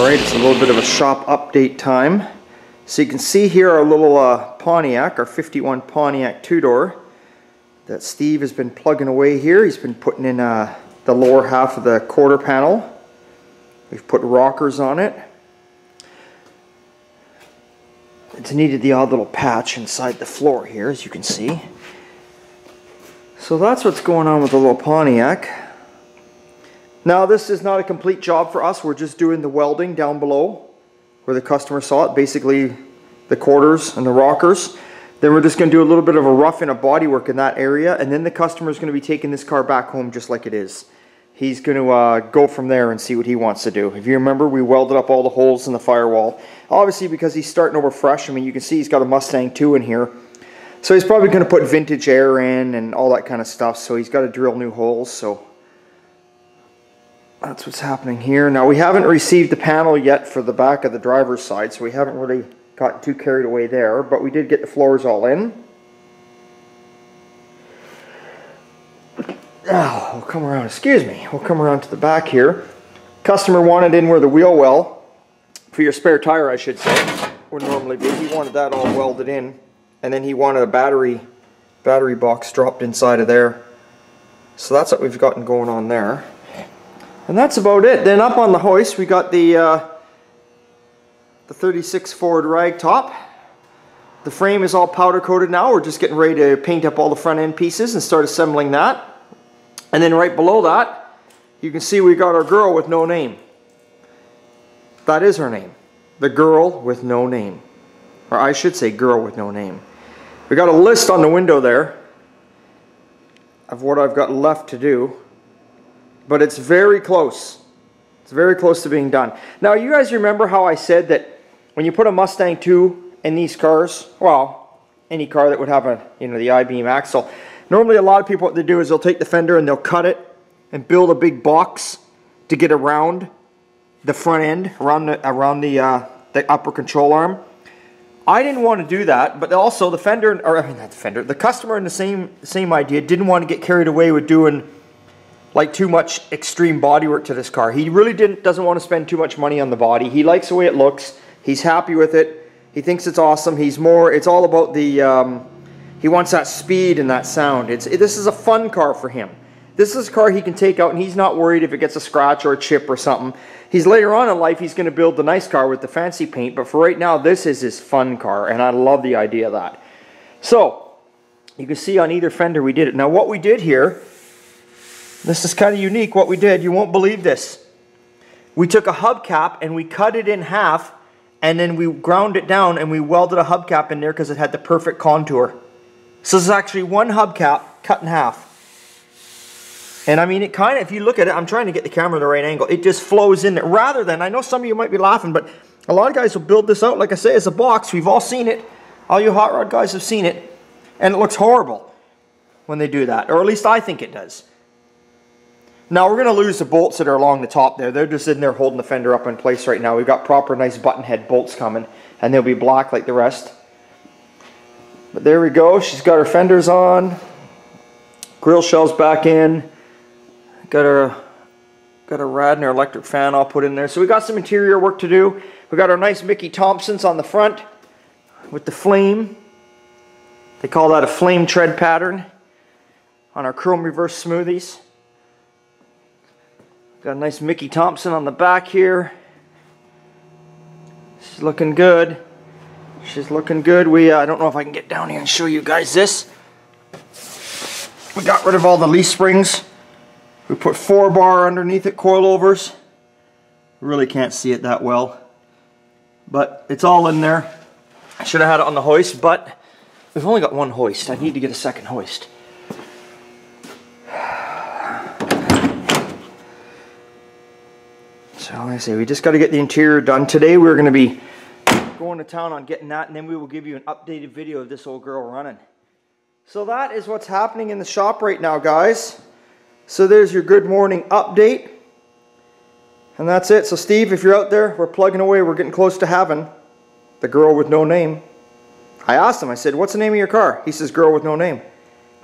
Alright, it's a little bit of a shop update time. So you can see here our little Pontiac, our 51 Pontiac two-door that Steve has been plugging away here. He's been putting in the lower half of the quarter panel. We've put rockers on it. It's needed the odd little patch inside the floor here, as you can see. So that's what's going on with the little Pontiac. Now this is not a complete job for us. We're just doing the welding down below where the customer saw it, basically the quarters and the rockers. Then we're just going to do a little bit of a roughing of bodywork in that area, and then the customer is going to be taking this car back home just like it is. He's going to go from there and see what he wants to do. If you remember, we welded up all the holes in the firewall. Obviously, because he's starting over fresh, I mean, you can see he's got a Mustang 2 in here. So he's probably going to put vintage air in and all that kind of stuff, so he's got to drill new holes. So that's what's happening here. Now, we haven't received the panel yet for the back of the driver's side, so we haven't really gotten too carried away there, but we did get the floors all in. Oh, we'll come around, excuse me, we'll come around to the back here. Customer wanted in where the wheel well, for your spare tire I should say, would normally be. He wanted that all welded in, and then he wanted a battery box dropped inside of there. So that's what we've gotten going on there. And that's about it. Then up on the hoist we got the 36 Ford rag top. The frame is all powder coated now. We're just getting ready to paint up all the front end pieces and start assembling that. And then right below that, you can see we got our girl with no name. That is her name. The girl with no name. Or I should say girl with no name. We got a list on the window there of what I've got left to do. But it's very close. It's very close to being done. Now, you guys remember how I said that when you put a Mustang 2 in these cars, well, any car that would have a, the I-beam axle, normally a lot of people, what they do is they'll take the fender and they'll cut it and build a big box to get around the front end, around the upper control arm. I didn't want to do that, but also the fender, or I mean not the fender, the customer in the same idea didn't want to get carried away with doing like too much extreme bodywork to this car. He really doesn't want to spend too much money on the body. He likes the way it looks. He's happy with it. He thinks it's awesome. It's all about the, he wants that speed and that sound. This is a fun car for him. This is a car he can take out and he's not worried if it gets a scratch or a chip or something. Later on in life, he's going to build the nice car with the fancy paint, but for right now, this is his fun car, and I love the idea of that. So, you can see on either fender we did it. Now what we did here, this is kind of unique what we did. You won't believe this. We took a hubcap and we cut it in half, and then we ground it down and we welded a hubcap in there because it had the perfect contour. So this is actually one hubcap cut in half. And I mean, it kind of, if you look at it, I'm trying to get the camera the right angle, it just flows in there. Rather than, I know some of you might be laughing, but a lot of guys will build this out, like I say, as a box. We've all seen it. All you hot rod guys have seen it. And it looks horrible when they do that. Or at least I think it does. Now we're going to lose the bolts that are along the top there. They're just in there holding the fender up in place right now. We've got proper nice button head bolts coming, and they'll be black like the rest. But there we go. She's got her fenders on. Grill shells back in. Got a Radner electric fan all put in there. So we got some interior work to do. We got our nice Mickey Thompsons on the front with the flame. They call that a flame tread pattern on our chrome reverse smoothies. Got a nice Mickey Thompson on the back here. She's looking good. She's looking good. I don't know if I can get down here and show you guys this. We got rid of all the leaf springs. We put 4-bar underneath it, coilovers. Really can't see it that well, but it's all in there. I should have had it on the hoist, but we've only got one hoist. I need to get a second hoist. So like I say, we just got to get the interior done. Today we're going to be going to town on getting that, and then we will give you an updated video of this old girl running. So that is what's happening in the shop right now, guys. So there's your good morning update. And that's it. So Steve, if you're out there, we're plugging away. We're getting close to having the girl with no name. I asked him, I said, what's the name of your car? He says, girl with no name.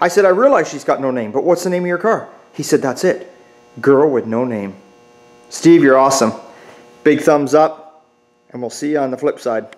I said, I realize she's got no name, but what's the name of your car? He said, that's it. Girl with no name. Steve, you're awesome. big thumbs up, and we'll see you on the flip side.